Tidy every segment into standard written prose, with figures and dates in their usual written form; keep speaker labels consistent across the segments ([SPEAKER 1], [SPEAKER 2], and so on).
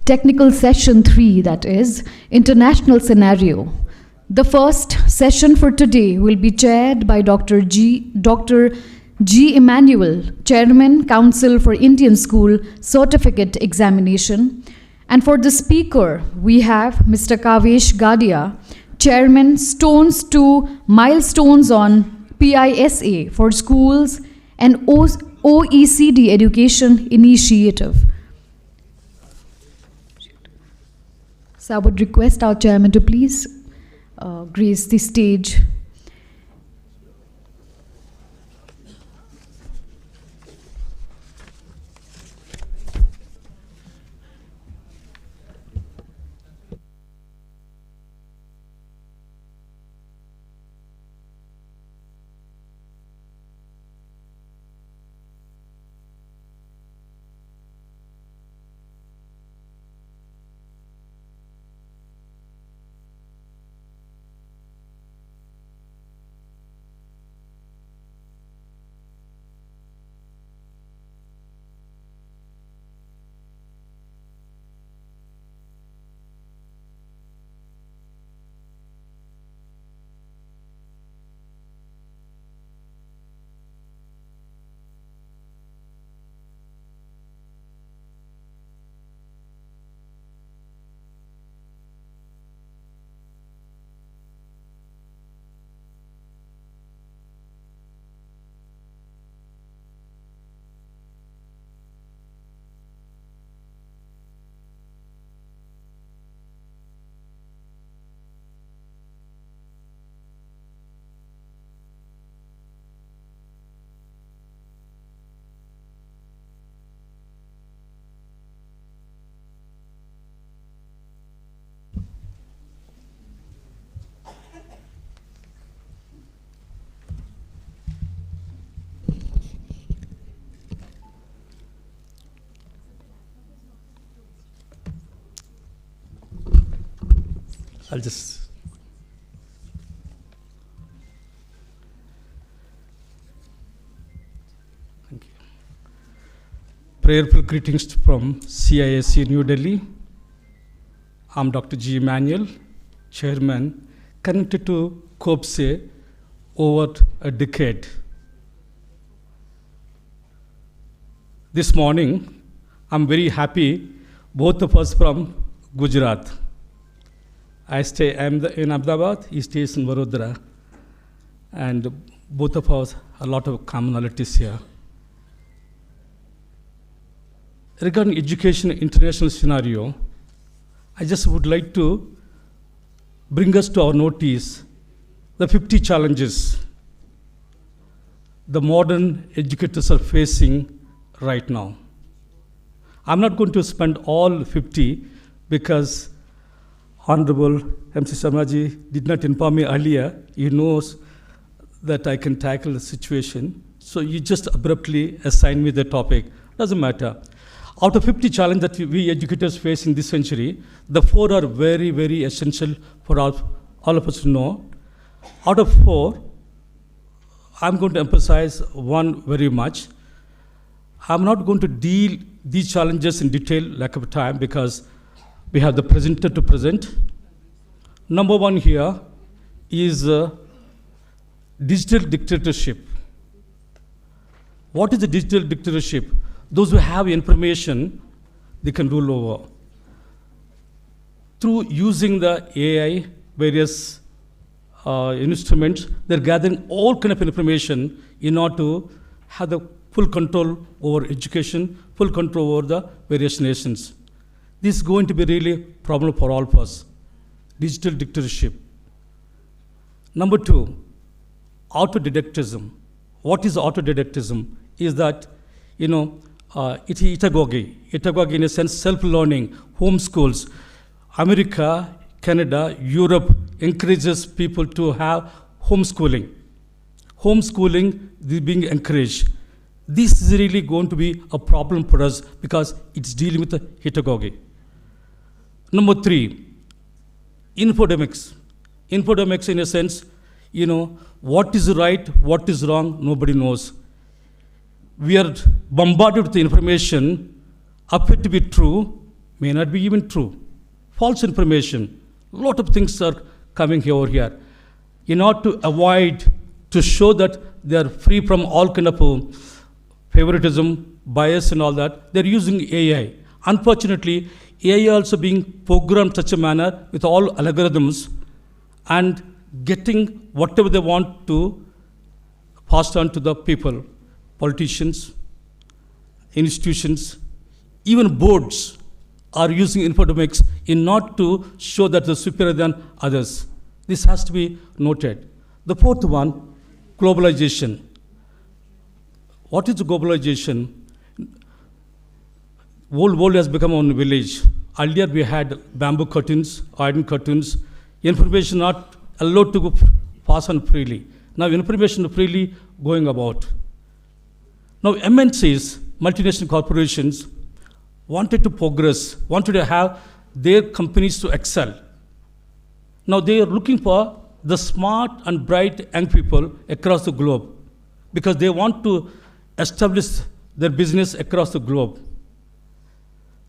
[SPEAKER 1] technical session 3, that is, international scenario. The first session for today will be chaired by Dr. G. Immanuel, Chairman, Council for Indian School Certificate Examination. And for the speaker, we have Mr. Kavish Gadia, Chairman, Stones to Milestones on PISA for Schools and OECD Education Initiative. So I would request our Chairman to please grace the stage.
[SPEAKER 2] I'll just... Thank you. Prayerful greetings from CISC New Delhi. I'm Dr. G. Immanuel, Chairman, connected to COBSE over a decade. This morning, I'm very happy, both of us from Gujarat. I'm in Ahmedabad, he stays in Vadodara, and both of us a lot of commonalities here. Regarding education international scenario, I just would like to bring us to our notice the 50 challenges the modern educators are facing right now. I'm not going to spend all 50 because Honorable MC Samaji did not inform me earlier. He knows that I can tackle the situation. So you just abruptly assign me the topic. Doesn't matter. Out of 50 challenges that we educators face in this century, the 4 are very, very essential for all of us to know. Out of 4, I'm going to emphasize one very much. I'm not going to deal these challenges in detail, lack of time, because we have the presenter to present. Number 1 here is digital dictatorship. What is the digital dictatorship? Those who have information, they can rule over. Through using the AI, various instruments, they're gathering all kind of information in order to have the full control over education, full control over the various nations. This is going to be really a problem for all of us. Digital dictatorship. Number 2, autodidactism. What is autodidactism? Is that, itagogy in a sense, self-learning, homeschools. America, Canada, Europe encourages people to have homeschooling. Homeschooling is being encouraged. This is really going to be a problem for us because it's dealing with the pedagogy. Number 3, infodemics. Infodemics in a sense, what is right, what is wrong, nobody knows. We are bombarded with information, appear to be true, may not be even true. False information, a lot of things are coming over here. In order to avoid, to show that they are free from all kind of favoritism, bias and all that, they're using AI. Unfortunately, AI also being programmed such a manner with all algorithms and getting whatever they want to pass on to the people, politicians, institutions, even boards are using infodemics in not to show that they're superior than others. This has to be noted. The fourth one, globalization. What is globalization? Whole world has become one village. Earlier we had bamboo curtains, iron curtains, information not allowed to pass on freely. Now information freely going about. Now MNCs, multinational corporations, wanted to progress, wanted to have their companies to excel. Now they are looking for the smart and bright young people across the globe because they want to establish their business across the globe.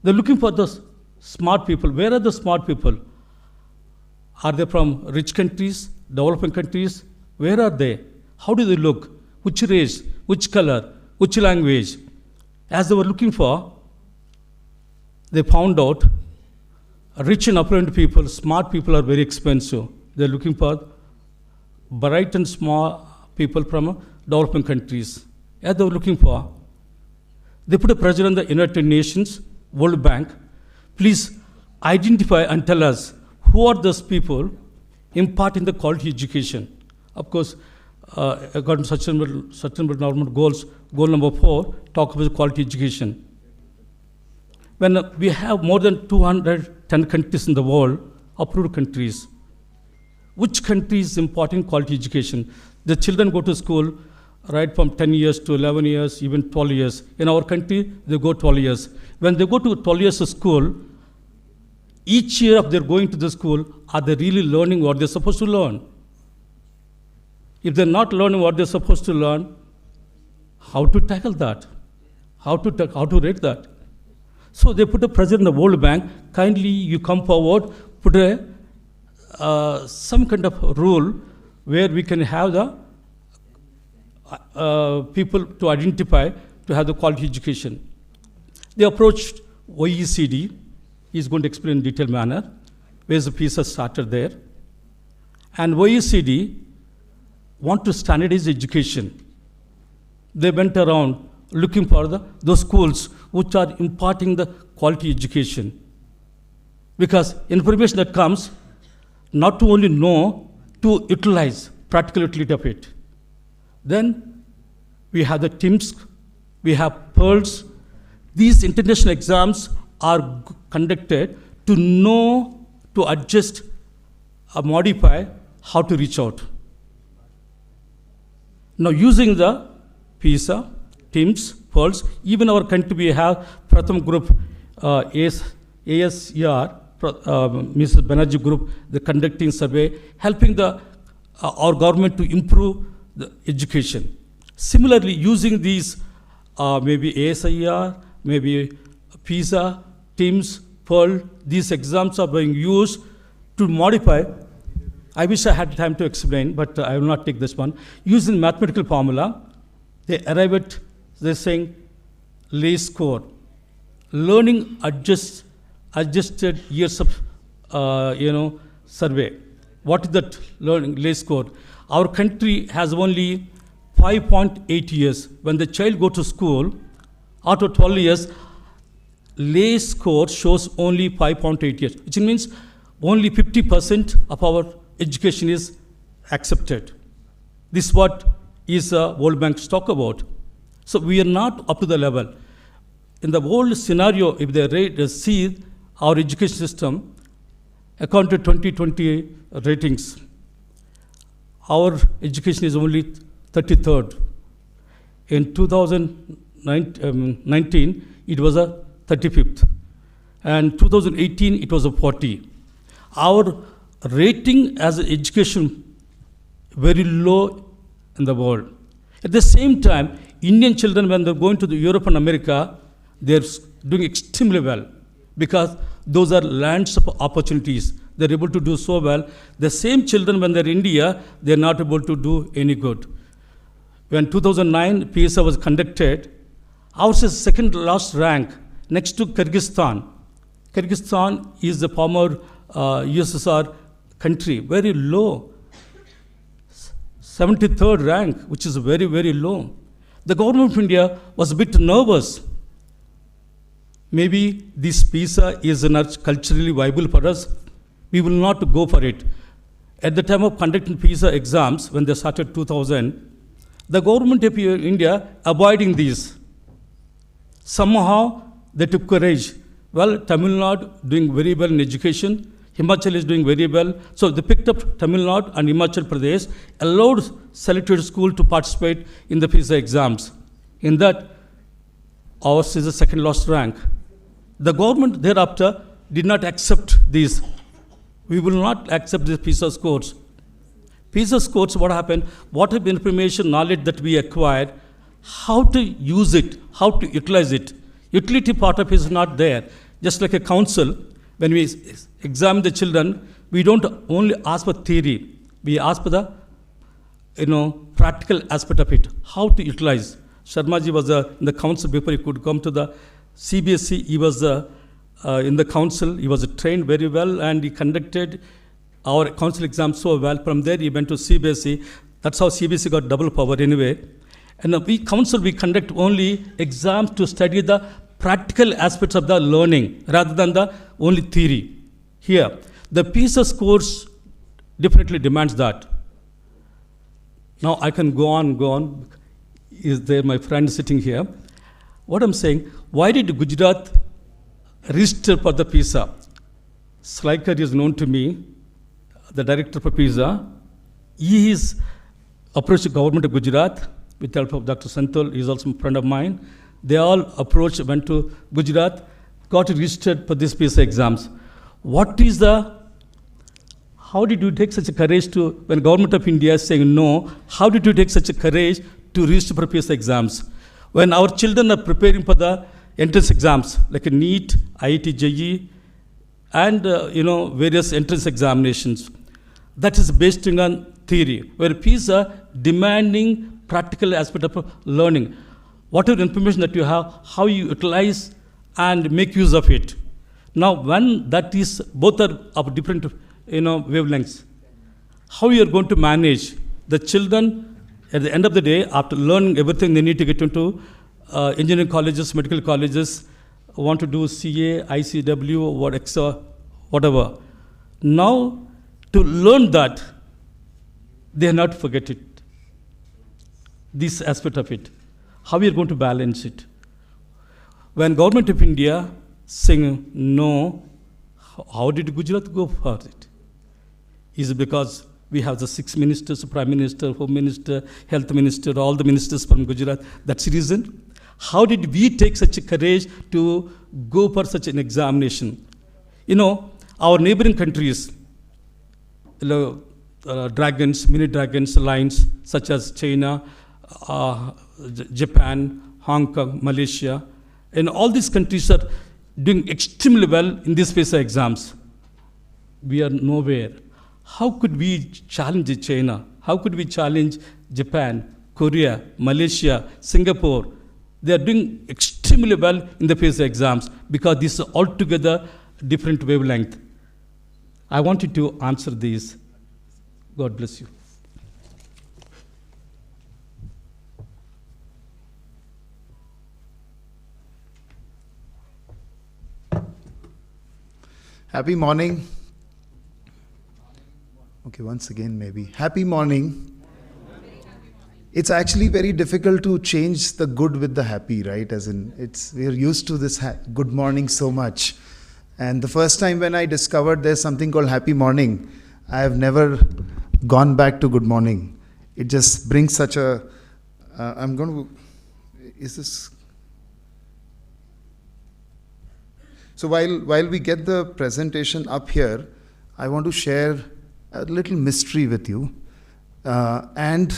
[SPEAKER 2] They're looking for the smart people. Where are the smart people? Are they from rich countries, developing countries? Where are they? How do they look? Which race, which color, which language? As they were looking for, they found out rich and affluent people, smart people are very expensive. They're looking for bright and small people from developing countries. As they were looking for, they put a pressure on the United Nations, World Bank. Please identify and tell us who are those people imparting the quality education. Of course, according to sustainable development goals, goal number 4, talk about quality education. When we have more than 210 countries in the world, approved countries, which country is imparting quality education? The children go to school right from 10 years to 11 years, even 12 years. In our country, they go 12 years. When they go to 12 years of school, each year of their going to the school, are they really learning what they're supposed to learn? If they're not learning what they're supposed to learn, how to tackle that? How to rate that? So they put a pressure in the World Bank, kindly you come forward, put some kind of rule where we can have the people to identify to have the quality education. They approached OECD. He's going to explain in detailed manner, where the PISA started there. And OECD want to standardize education. They went around looking for those schools which are imparting the quality education. Because information that comes, not to only know, to utilize, practical utility of it. Then we have the TIMS, we have PEARLS. These international exams are conducted to know, to adjust, modify, how to reach out. Now using the PISA, TIMS, PEARLS, even our country we have Pratham group, ASER, Mrs. Banerjee group, the conducting survey, helping our government to improve the education. Similarly, using these maybe ASER, maybe PISA, TIMS, PEARL, these exams are being used to modify. I wish I had time to explain, but I will not take this one. Using mathematical formula, they arrive at, they're saying, lay score. Learning adjusted years of, survey. What is that learning lay score? Our country has only 5.8 years. When the child go to school, after 12 years, lay score shows only 5.8 years, which means only 50% of our education is accepted. This is what is World Bank talk about. So we are not up to the level. In the world scenario, if they see our education system, according to 2020 ratings, our education is only 33rd. In 2019, it was a 35th. And 2018, it was a 40. Our rating as education very low in the world. At the same time, Indian children, when they're going to Europe and America, they're doing extremely well. because those are lands of opportunities. They're able to do so well. The same children, when they're in India, they're not able to do any good. When 2009 PISA was conducted, ours is second last rank, next to Kyrgyzstan. Kyrgyzstan is the former USSR country, very low. 73rd rank, which is very, very low. The government of India was a bit nervous. Maybe this PISA is not culturally viable for us. We will not go for it. At the time of conducting PISA exams, when they started 2000, the government of India avoiding these. Somehow they took courage. Well, Tamil Nadu doing very well in education. Himachal is doing very well. So they picked up Tamil Nadu and Himachal Pradesh, allowed selected school to participate in the PISA exams. In that, ours is the second last rank. The government thereafter did not accept these. We will not accept these PISA scores. PISA scores, what happened? What type of information, knowledge that we acquired, how to use it, how to utilize it. Utility part of it is not there. Just like a council, when we examine the children, we don't only ask for theory. We ask for the practical aspect of it, how to utilize. Sharmaji was in the council before he could come to the CBSE. He was in the council. He was trained very well, and he conducted our council exam so well. From there, he went to CBSE. That's how CBSE got double power anyway. And we conduct only exams to study the practical aspects of the learning rather than the only theory. Here, the PISA scores definitely demands that. Now I can go on. Is there my friend sitting here? What I'm saying, why did Gujarat register for the PISA? Slaikar is known to me, the director for PISA. He is approached the government of Gujarat with the help of Dr. Santhol. He is also a friend of mine. They all approached, went to Gujarat, got registered for these PISA exams. How did you take such a courage to, when government of India is saying no, how did you take such a courage to register for PISA exams? When our children are preparing for the entrance exams, like a NEET, IIT, JEE, and various entrance examinations, that is based on theory, where PISA demanding practical aspect of learning. Whatever information that you have, how you utilize and make use of it. Now, when that is, both are of different wavelengths, how you are going to manage the children at the end of the day, after learning everything, they need to get into engineering colleges, medical colleges, want to do CA, ICW, whatever. Now, to learn that, they not forget it. This aspect of it. How we are going to balance it? When government of India saying no, how did Gujarat go for it? Is it because we have the 6 ministers, Prime Minister, Home Minister, Health Minister, all the ministers from Gujarat? That's the reason. How did we take such a courage to go for such an examination? Our neighboring countries, dragons, mini dragons, lines, such as China, Japan, Hong Kong, Malaysia, and all these countries are doing extremely well in these PISA exams. We are nowhere. How could we challenge China? How could we challenge Japan, Korea, Malaysia, Singapore? They are doing extremely well in the PISA exams because this is altogether different wavelength. I wanted to answer these. God bless you.
[SPEAKER 3] Happy morning. Okay, once again maybe. Happy morning. It's actually very difficult to change the good with the happy, right? As in, we're used to this good morning so much. And the first time when I discovered there's something called happy morning, I have never gone back to good morning. It just brings such a, So while we get the presentation up here, I want to share a little mystery with you and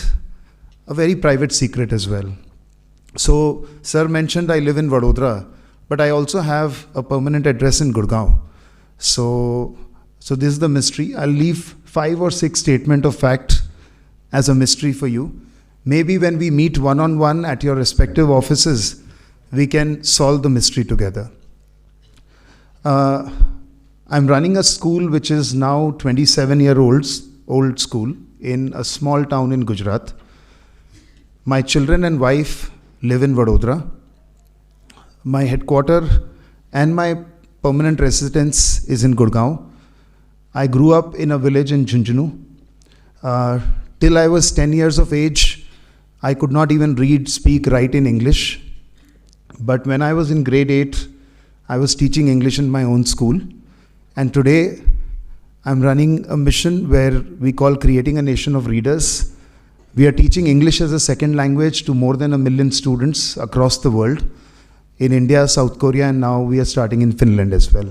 [SPEAKER 3] a very private secret as well. So, sir mentioned I live in Vadodara. but I also have a permanent address in Gurgaon. So this is the mystery. I'll leave 5 or 6 statements of fact as a mystery for you. Maybe when we meet one-on-one at your respective offices, we can solve the mystery together. I'm running a school which is now 27-year-old school in a small town in Gujarat. My children and wife live in Vadodara. My headquarter and my permanent residence is in Gurgaon. I grew up in a village in Jhunjhunu. Till I was 10 years of age, I could not even read, speak, write in English. But when I was in grade 8, I was teaching English in my own school. And today, I'm running a mission where we call Creating a Nation of Readers. We are teaching English as a second language to more than 1 million students across the world. In India, South Korea, and now we are starting in Finland as well.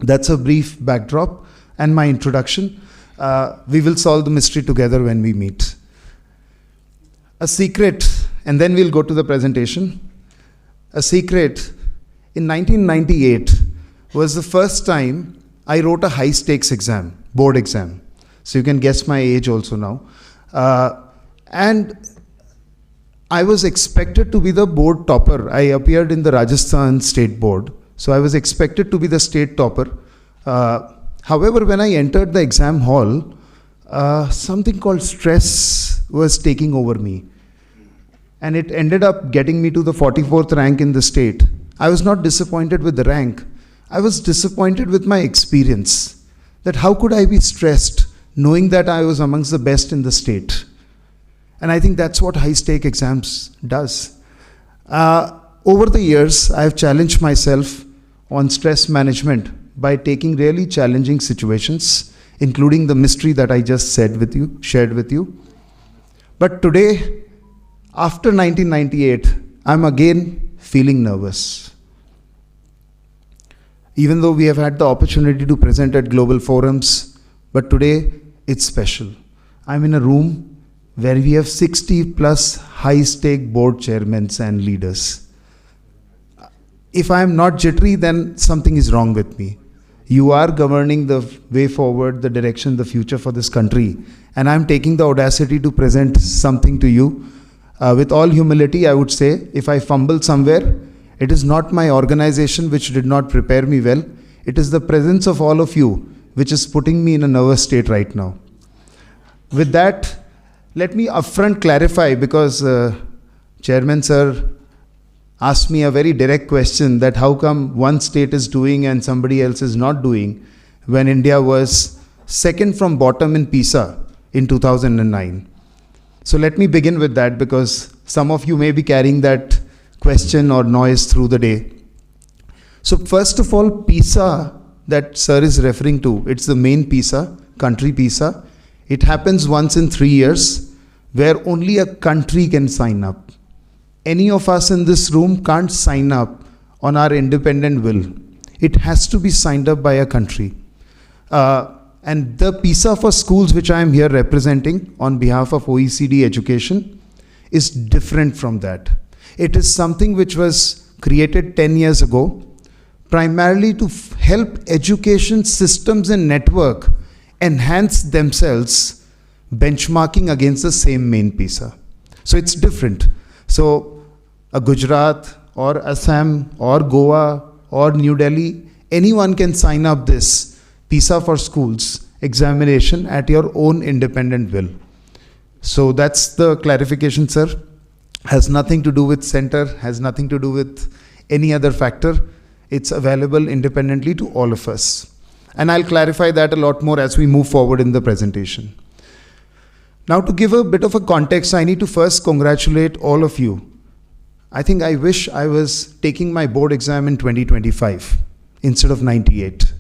[SPEAKER 3] That's a brief backdrop and my introduction. We will solve the mystery together when we meet. A secret, and then we'll go to the presentation. A secret, in 1998 was the first time I wrote a high-stakes exam, board exam. So you can guess my age also now. And I was expected to be the board topper. I appeared in the Rajasthan State Board. So I was expected to be the state topper. However, when I entered the exam hall, something called stress was taking over me. And it ended up getting me to the 44th rank in the state. I was not disappointed with the rank. I was disappointed with my experience. That how could I be stressed knowing that I was amongst the best in the state? And I think that's what high-stake exams does. Over the years, I have challenged myself on stress management by taking really challenging situations, including the mystery that I just shared with you. But today, after 1998, I'm again feeling nervous. Even though we have had the opportunity to present at global forums, but today it's special. I'm in a room where we have 60 plus high-stake board chairmen and leaders. If I'm not jittery, then something is wrong with me. You are governing the way forward, the direction, the future for this country. And I'm taking the audacity to present something to you. With all humility, I would say, if I fumble somewhere, it is not my organization which did not prepare me well. It is the presence of all of you which is putting me in a nervous state right now. With that, let me upfront clarify, because Chairman Sir asked me a very direct question that how come one state is doing and somebody else is not doing, when India was second from bottom in PISA in 2009. So let me begin with that, because some of you may be carrying that question or noise through the day. So first of all, PISA that Sir is referring to, it's the main PISA, country PISA. It happens once in 3 years, where only a country can sign up. Any of us in this room can't sign up on our independent will. It has to be signed up by a country. And the PISA for schools, which I am here representing on behalf of OECD Education, is different from that. It is something which was created 10 years ago, primarily to help education systems and network enhance themselves, benchmarking against the same main PISA. So it's different. So a Gujarat or Assam or Goa or New Delhi, anyone can sign up this PISA for schools examination at your own independent will. So that's the clarification, sir. Has nothing to do with center, has nothing to do with any other factor. It's available independently to all of us. And I'll clarify that a lot more as we move forward in the presentation. Now, to give a bit of a context, I need to first congratulate all of you. I think I wish I was taking my board exam in 2025 instead of 98.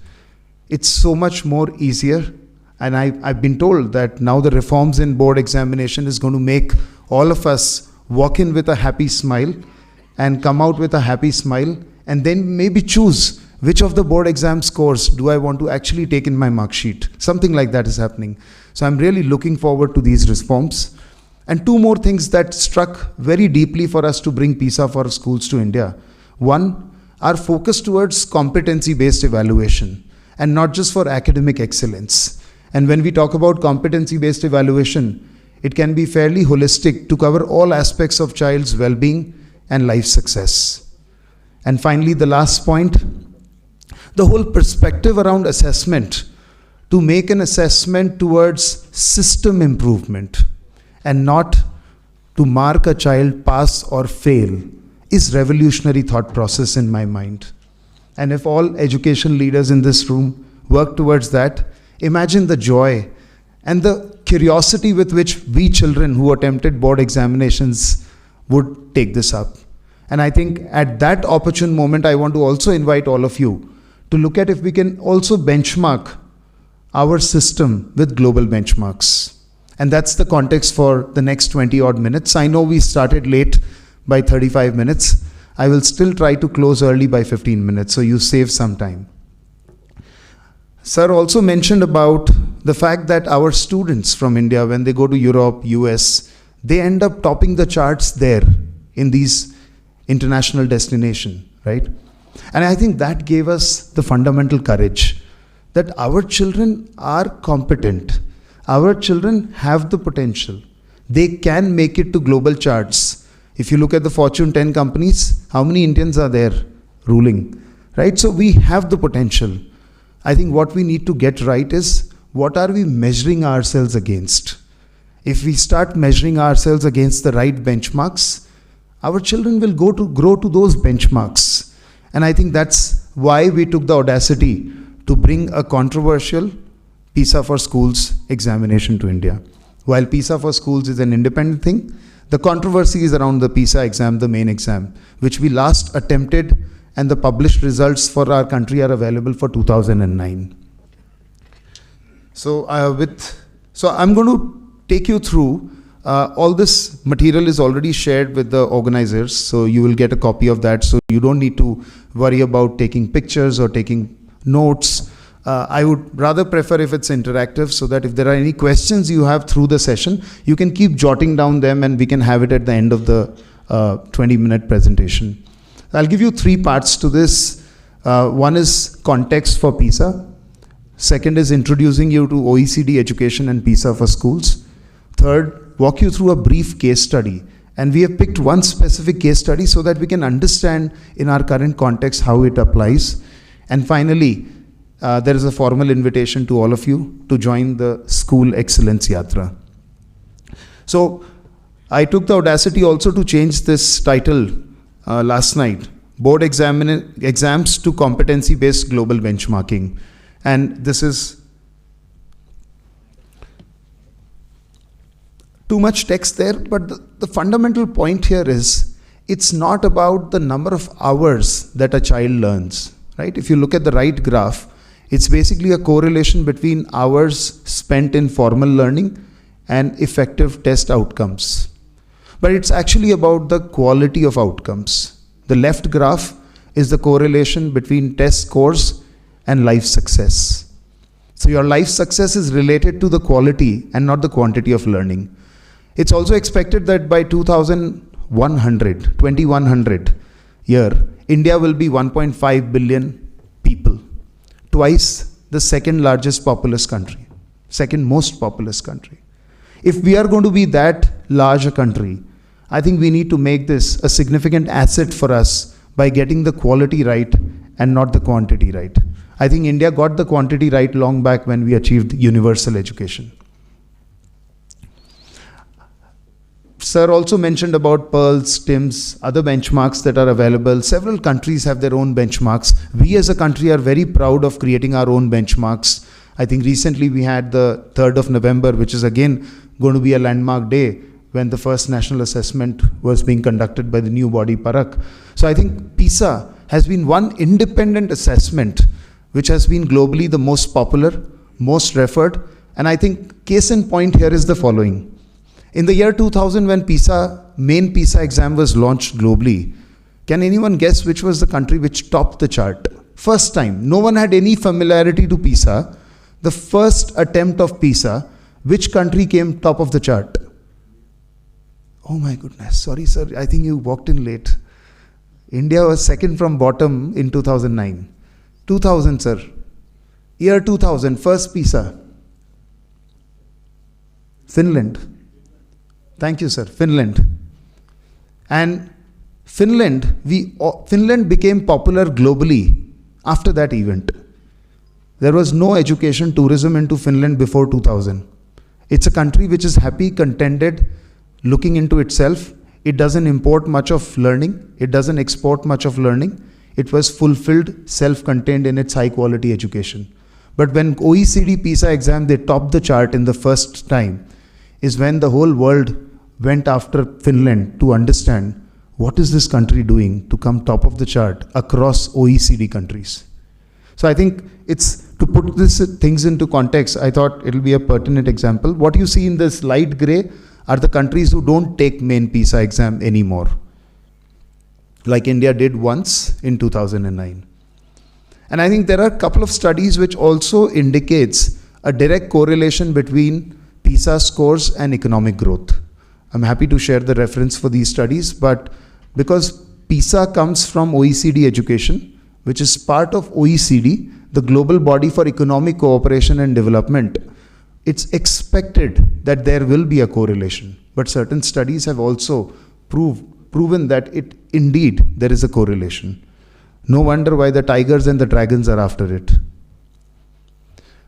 [SPEAKER 3] It's so much more easier. And I've been told that now the reforms in board examination is going to make all of us walk in with a happy smile and come out with a happy smile, and then maybe choose which of the board exam scores do I want to actually take in my mark sheet. Something like that is happening. So I'm really looking forward to these reforms. And 2 more things that struck very deeply for us to bring PISA for schools to India. One, are focused towards competency-based evaluation and not just for academic excellence. And when we talk about competency-based evaluation, it can be fairly holistic to cover all aspects of child's well-being and life success. And finally, the last point, the whole perspective around assessment to make an assessment towards system improvement and not to mark a child pass or fail is revolutionary thought process in my mind. And if all education leaders in this room work towards that, imagine the joy and the curiosity with which we children who attempted board examinations would take this up. And I think at that opportune moment, I want to also invite all of you to look at if we can also benchmark our system with global benchmarks. And that's the context for the next 20 odd minutes. I know we started late by 35 minutes. I will still try to close early by 15 minutes, so you save some time. Sir also mentioned about the fact that our students from India, when they go to Europe, US, they end up topping the charts there in these international destinations, right? And I think that gave us the fundamental courage that our children are competent. Our children have the potential. They can make it to global charts. If you look at the Fortune 10 companies, how many Indians are there ruling, right? So we have the potential. I think what we need to get right is, what are we measuring ourselves against? If we start measuring ourselves against the right benchmarks, our children will grow to those benchmarks. And I think that's why we took the audacity to bring a controversial PISA for Schools examination to India. While PISA for Schools is an independent thing, the controversy is around the PISA exam, the main exam, which we last attempted, and the published results for our country are available for 2009. So I'm going to take you through, all this material is already shared with the organizers, so you will get a copy of that, so you don't need to worry about taking pictures or taking notes. I would rather prefer if it's interactive, so that if there are any questions you have through the session, you can keep jotting down them and we can have it at the end of the 20-minute presentation. I'll give you 3 parts to this. One is context for PISA. Second is introducing you to OECD education and PISA for schools. Third, walk you through a brief case study. And we have picked one specific case study so that we can understand in our current context how it applies. And finally, there is a formal invitation to all of you to join the School Excellence Yatra. So I took the audacity also to change this title last night, Board Exams to Competency-Based Global Benchmarking. And this is too much text there, but the fundamental point here is, it's not about the number of hours that a child learns, right? If you look at the right graph, it's basically a correlation between hours spent in formal learning and effective test outcomes. But it's actually about the quality of outcomes. The left graph is the correlation between test scores and life success. So your life success is related to the quality and not the quantity of learning. It's also expected that by 2100 year, India will be 1.5 billion people, twice the second largest populous country, second most populous country. If we are going to be that large a country, I think we need to make this a significant asset for us by getting the quality right and not the quantity right. I think India got the quantity right long back when we achieved universal education. Sir also mentioned about PEARLS, TIMSS, other benchmarks that are available. Several countries have their own benchmarks. We as a country are very proud of creating our own benchmarks. I think recently we had the 3rd of November, which is again going to be a landmark day, when the first national assessment was being conducted by the new body Parak. So I think PISA has been one independent assessment which has been globally the most popular, most referred. And I think case in point here is the following. In the year 2000, when main PISA exam was launched globally, can anyone guess which was the country which topped the chart? First time, no one had any familiarity to PISA. The first attempt of PISA, which country came top of the chart? Oh my goodness, sorry sir, I think you walked in late. India was second from bottom in 2009. 2000, sir. Year 2000, first PISA. Finland. Thank you, sir. Finland. And Finland became popular globally after that event. There was no education tourism into Finland before 2000. It's a country which is happy, contented, looking into itself. It doesn't import much of learning. It doesn't export much of learning. It was fulfilled, self-contained in its high-quality education. But when OECD PISA exam, they topped the chart in the first time, is when the whole world went after Finland to understand what is this country doing to come top of the chart across OECD countries. So I think it's, to put these things into context, I thought it'll be a pertinent example. What you see in this light gray are the countries who don't take main PISA exam anymore, like India did once in 2009. And I think there are a couple of studies which also indicates a direct correlation between PISA scores and economic growth. I'm happy to share the reference for these studies, but because PISA comes from OECD education, which is part of OECD, the global body for economic cooperation and development, it's expected that there will be a correlation. But certain studies have also proven that indeed there is a correlation. No wonder why the tigers and the dragons are after it.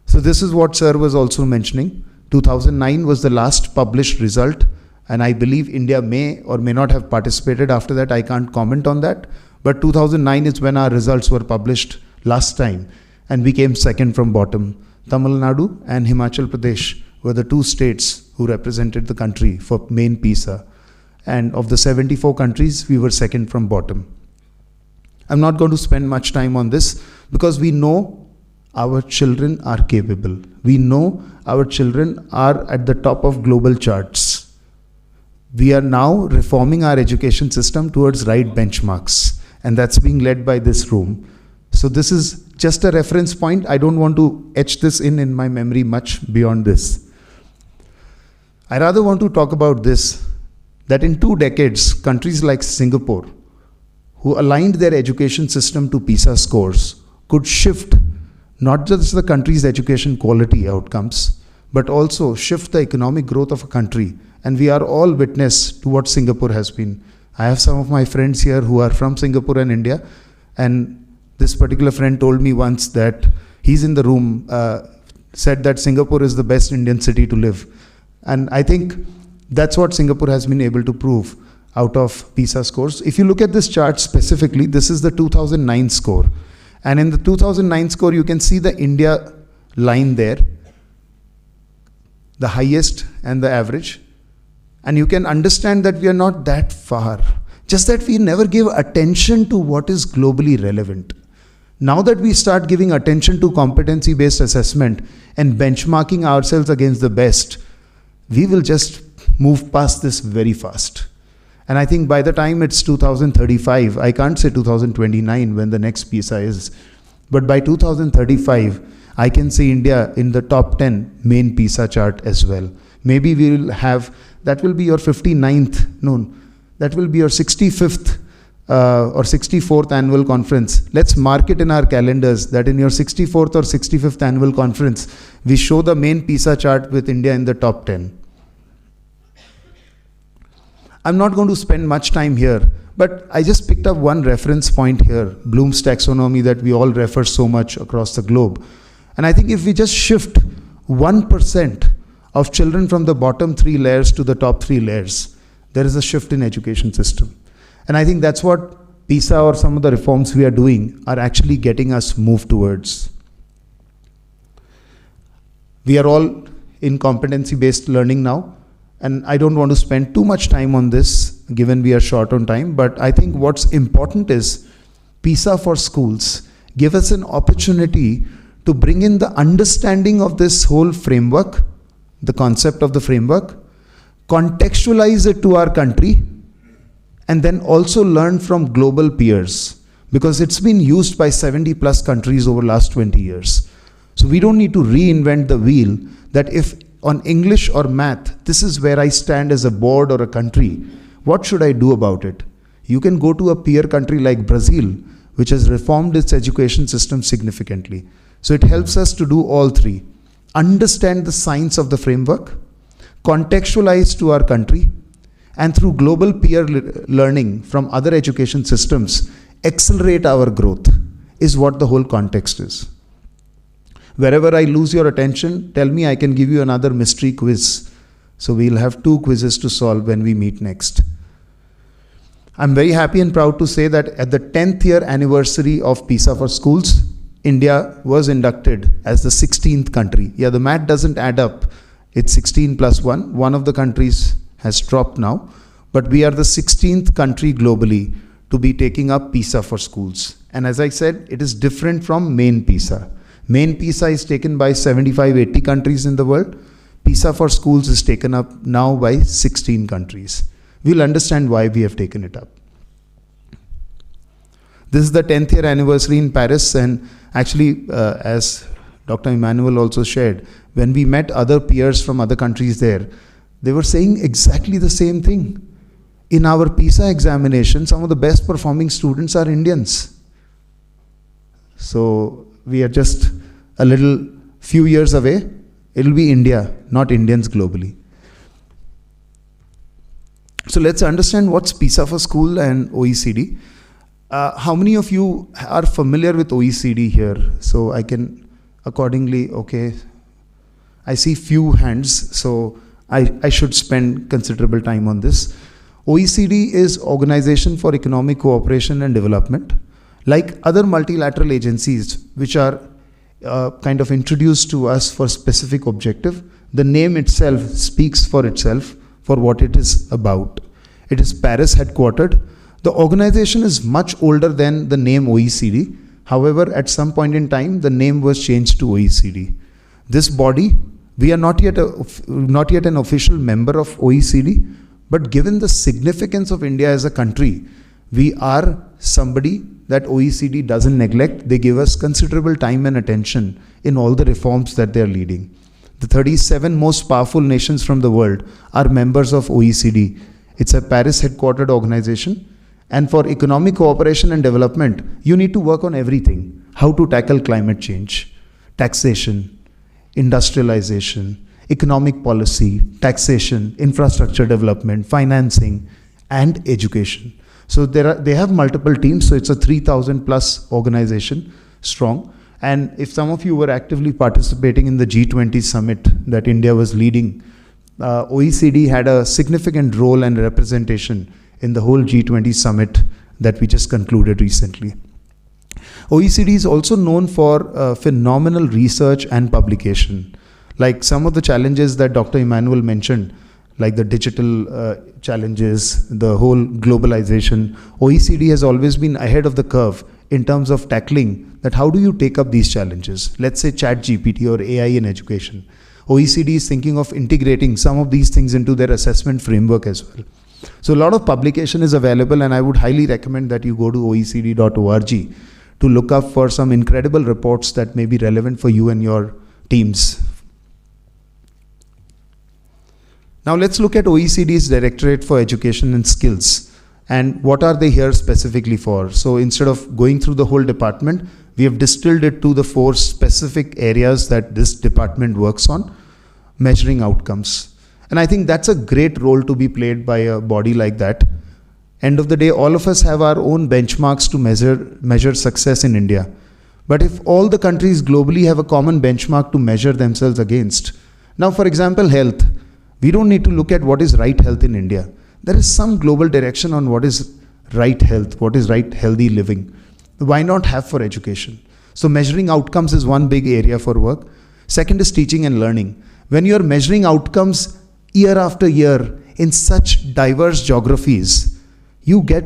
[SPEAKER 3] So this is what Sir was also mentioning. 2009 was the last published result, and I believe India may or may not have participated after that. I can't comment on that. But 2009 is when our results were published last time, and we came second from bottom. Tamil Nadu and Himachal Pradesh were the two states who represented the country for main PISA. And of the 74 countries, we were second from bottom. I'm not going to spend much time on this because we know our children are capable. We know our children are at the top of global charts. We are now reforming our education system towards right benchmarks, and that's being led by this room. So this is just a reference point. I don't want to etch this in my memory much beyond this. I rather want to talk about this, that in 2 decades, countries like Singapore, who aligned their education system to PISA scores, could shift not just the country's education quality outcomes, but also shift the economic growth of a country. And we are all witness to what Singapore has been. I have some of my friends here who are from Singapore and India, and this particular friend told me once that he's in the room, said that Singapore is the best Indian city to live. And I think that's what Singapore has been able to prove out of PISA scores. If you look at this chart specifically, this is the 2009 score. And in the 2009 score, you can see the India line there, the highest and the average. And you can understand that we are not that far. Just that we never give attention to what is globally relevant. Now that we start giving attention to competency-based assessment and benchmarking ourselves against the best, we will just move past this very fast. And I think by the time it's 2035, I can't say 2029 when the next PISA is, but by 2035, I can see India in the top 10 main PISA chart as well. Maybe we will have, that will be your 59th, no, that will be your 65th or 64th annual conference. Let's mark it in our calendars that in your 64th or 65th annual conference, we show the main PISA chart with India in the top 10. I'm not going to spend much time here, but I just picked up one reference point here, Bloom's taxonomy that we all refer so much across the globe. And I think if we just shift 1% of children from the bottom 3 layers to the top 3 layers, there is a shift in education system. And I think that's what PISA or some of the reforms we are doing are actually getting us moved towards. We are all in competency-based learning now. And I don't want to spend too much time on this, given we are short on time, but I think what's important is PISA for schools give us an opportunity to bring in the understanding of this whole framework, the concept of the framework, contextualize it to our country, and then also learn from global peers, because it's been used by 70 plus countries over the last 20 years. So we don't need to reinvent the wheel, that if on English or math, this is where I stand as a board or a country, what should I do about it? You can go to a peer country like Brazil, which has reformed its education system significantly. So it helps us to do all three. Understand the science of the framework, contextualize to our country, and through global peer learning from other education systems, accelerate our growth, is what the whole context is. Wherever I lose your attention, tell me, I can give you another mystery quiz. So we'll have 2 quizzes to solve when we meet next. I'm very happy and proud to say that at the 10th year anniversary of PISA for schools, India was inducted as the 16th country. Yeah, the math doesn't add up. It's 16 plus 1. One of the countries has dropped now, but we are the 16th country globally to be taking up PISA for schools. And as I said, it is different from main PISA. Main PISA is taken by 75-80 countries in the world. PISA for schools is taken up now by 16 countries. We'll understand why we have taken it up. This is the 10th year anniversary in Paris, and actually, as Dr. Immanuel also shared, when we met other peers from other countries there, they were saying exactly the same thing. In our PISA examination, some of the best performing students are Indians. So we are just a little few years away. It'll be India, not Indians globally. So let's understand what's PISA for school and OECD. How many of you are familiar with OECD here? So I can accordingly, okay. I see few hands, so I should spend considerable time on this. OECD is Organization for Economic Cooperation and Development. Like other multilateral agencies, which are kind of introduced to us for specific objective, the name itself speaks for itself for what it is about. It is Paris headquartered. The organization is much older than the name OECD. However, at some point in time, the name was changed to OECD. This body, we are not yet an official member of OECD, but given the significance of India as a country, we are somebody that OECD doesn't neglect. They give us considerable time and attention in all the reforms that they're leading. The 37 most powerful nations from the world are members of OECD. It's a Paris headquartered organization. And for economic cooperation and development, you need to work on everything. How to tackle climate change, taxation, industrialization, economic policy, taxation, infrastructure development, financing, and education. So they have multiple teams, so it's a 3,000 plus organization strong. And if some of you were actively participating in the G20 summit that India was leading, OECD had a significant role and representation in the whole G20 summit that we just concluded recently. OECD is also known for phenomenal research and publication. Like some of the challenges that Dr. Immanuel mentioned, like the digital challenges, the whole globalization, OECD has always been ahead of the curve in terms of tackling that. How do you take up these challenges? Let's say ChatGPT or AI in education. OECD is thinking of integrating some of these things into their assessment framework as well. So a lot of publication is available, and I would highly recommend that you go to oecd.org to look up for some incredible reports that may be relevant for you and your teams. Now let's look at OECD's Directorate for Education and Skills, and what are they here specifically for. So instead of going through the whole department, we have distilled it to the 4 specific areas that this department works on. Measuring outcomes. And I think that's a great role to be played by a body like that. End of the day, all of us have our own benchmarks to measure success in India. But if all the countries globally have a common benchmark to measure themselves against, now for example, health, we don't need to look at what is right health in India. There is some global direction on what is right health, what is right healthy living. Why not have for education? So measuring outcomes is one big area for work. Second is teaching and learning. When you are measuring outcomes year after year in such diverse geographies, you get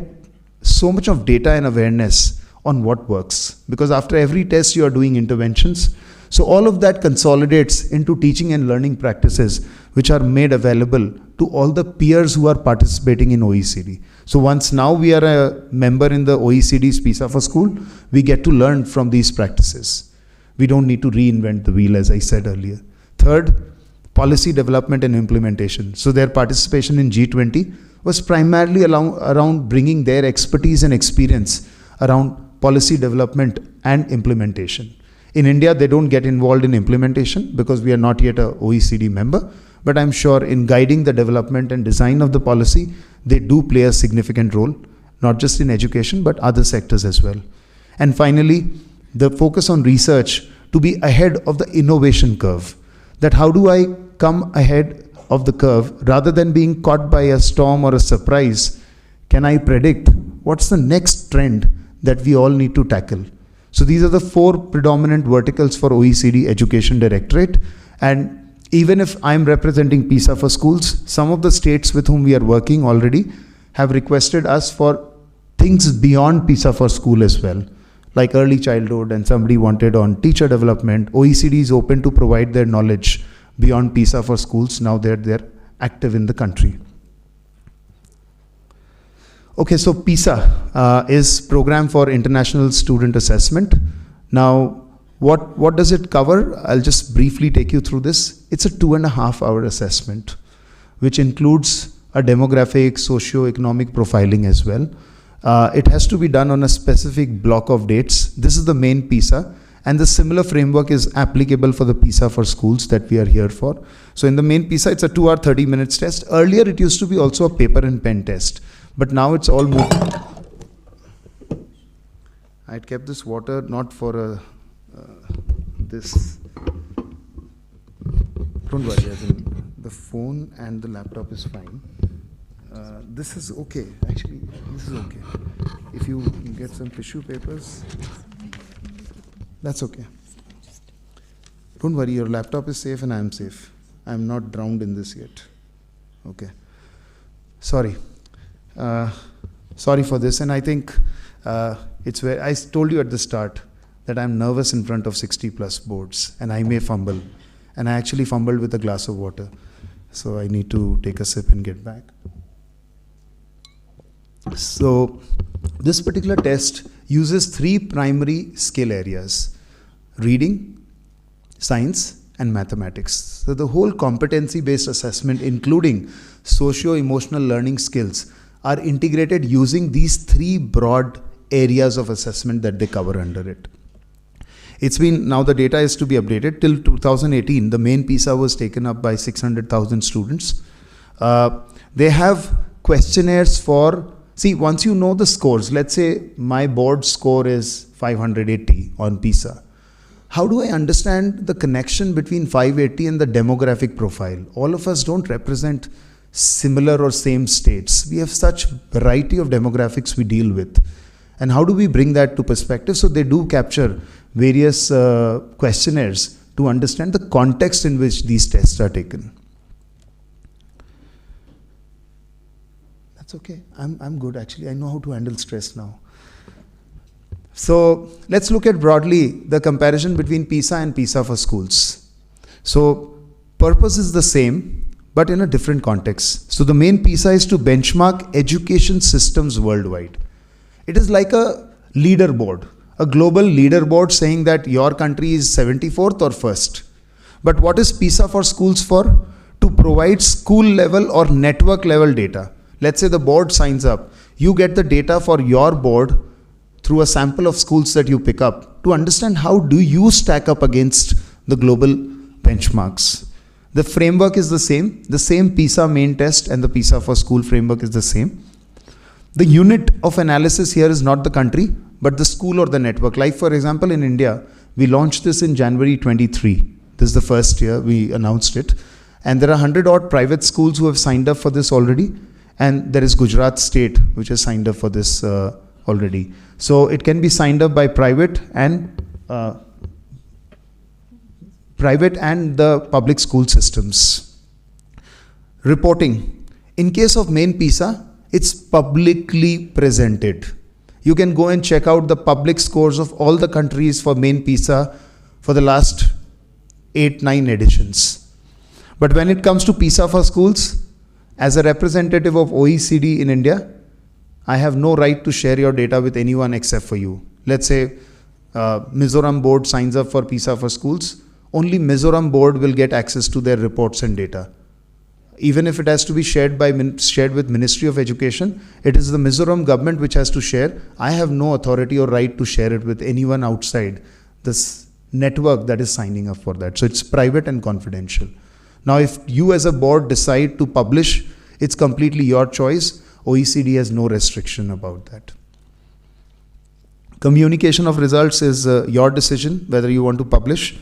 [SPEAKER 3] so much of data and awareness on what works. Because after every test, you are doing interventions. So all of that consolidates into teaching and learning practices, which are made available to all the peers who are participating in OECD. So once now we are a member in the OECD's PISA for School, we get to learn from these practices. We don't need to reinvent the wheel, as I said earlier. Third, policy development and implementation. So their participation in G20 was primarily around bringing their expertise and experience around policy development and implementation. In India, they don't get involved in implementation because we are not yet an OECD member, but I'm sure in guiding the development and design of the policy, they do play a significant role, not just in education, but other sectors as well. And finally, the focus on research to be ahead of the innovation curve. That how do I come ahead of the curve rather than being caught by a storm or a surprise? Can I predict what's the next trend that we all need to tackle? So these are the 4 predominant verticals for OECD Education Directorate. And even if I'm representing PISA for schools, some of the states with whom we are working already have requested us for things beyond PISA for school as well, like early childhood, and somebody wanted on teacher development. OECD is open to provide their knowledge beyond PISA for schools now that they're active in the country. Okay, so PISA is Program for International Student Assessment. Now, what does it cover? I'll just briefly take you through this. It's a 2.5-hour assessment, which includes a demographic, socio-economic profiling as well. It has to be done on a specific block of dates. This is the main PISA, and the similar framework is applicable for the PISA for schools that we are here for. So in the main PISA, it's a 2-hour, 30 minutes test. Earlier, it used to be also a paper and pen test, but now it's all moved. I had kept this water not for this. Don't worry, as in the phone and the laptop is fine. This is okay, actually, this is okay. If you get some tissue papers, that's okay. Don't worry, your laptop is safe and I am safe. I am not drowned in this yet. Okay. Sorry. Sorry for this, and I think it's where I told you at the start that I'm nervous in front of 60+ boards and I may fumble. And I actually fumbled with a glass of water. So I need to take a sip and get back. So this particular test uses 3 primary skill areas: reading, science, and mathematics. So the whole competency-based assessment, including socio-emotional learning skills, are integrated using these 3 broad areas of assessment that they cover under it. It's been, now the data is to be updated, till 2018, the main PISA was taken up by 600,000 students. They have questionnaires for, see, once you know the scores, let's say my board score is 580 on PISA. How do I understand the connection between 580 and the demographic profile? All of us don't represent similar or same states. We have such variety of demographics we deal with. And how do we bring that to perspective? So they do capture various questionnaires to understand the context in which these tests are taken. That's okay. I'm good actually. I know how to handle stress now. So let's look at broadly the comparison between PISA and PISA for schools. So purpose is the same, but in a different context. So the main PISA is to benchmark education systems worldwide. It is like a leaderboard, a global leaderboard saying that your country is 74th or 1st. But what is PISA for schools for? To provide school level or network level data. Let's say the board signs up. You get the data for your board through a sample of schools that you pick up to understand how do you stack up against the global benchmarks. The framework is the same PISA main test and the PISA for school framework is the same. The unit of analysis here is not the country, but the school or the network. Like for example, in India, we launched this in January 23. This is the first year we announced it. And there are 100-odd private schools who have signed up for this already. And there is Gujarat State, which has signed up for this already. So it can be signed up by private and the public school systems. Reporting. In case of main PISA, it's publicly presented. You can go and check out the public scores of all the countries for main PISA for the last 8-9 editions. But when it comes to PISA for schools, as a representative of OECD in India, I have no right to share your data with anyone except for you. Let's say Mizoram board signs up for PISA for schools. Only Mizoram board will get access to their reports and data. even if it has to be shared with Ministry of Education, it is the Mizoram government which has to share. I have no authority or right to share it with anyone outside this network that is signing up for that. So it's private and confidential. Now, if you as a board decide to publish, it's completely your choice. OECD has no restriction about that. Communication of results is your decision, whether you want to publish.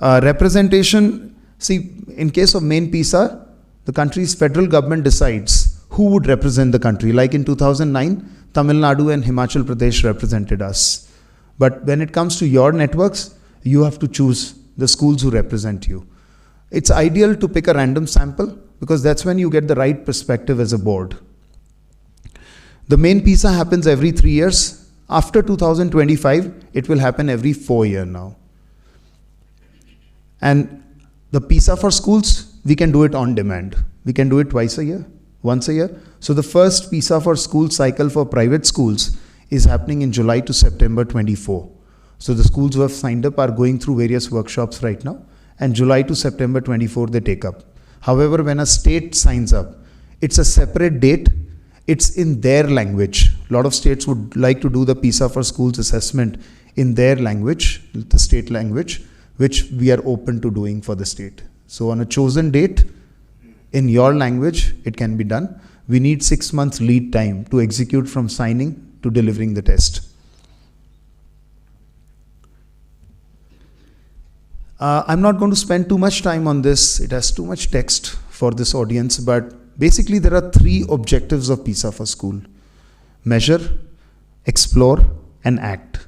[SPEAKER 3] Representation, see, in case of main PISA, the country's federal government decides who would represent the country. Like in 2009, Tamil Nadu and Himachal Pradesh represented us. But when it comes to your networks, you have to choose the schools who represent you. It's ideal to pick a random sample because that's when you get the right perspective as a board. The main PISA happens every 3 years. After 2025, it will happen every 4 years now. And the PISA for schools, we can do it on demand. We can do it twice a year, once a year. So the first PISA for school cycle for private schools is happening in July to September 24. So the schools who have signed up are going through various workshops right now. And July to September 24, they take up. However, when a state signs up, it's a separate date. It's in their language. A lot of states would like to do the PISA for schools assessment in their language, the state language, which we are open to doing for the state. So on a chosen date, in your language, it can be done. We need 6 months lead time to execute from signing to delivering the test. I'm not going to spend too much time on this. It has too much text for this audience, but basically there are 3 objectives of PISA for school: measure, explore, and act.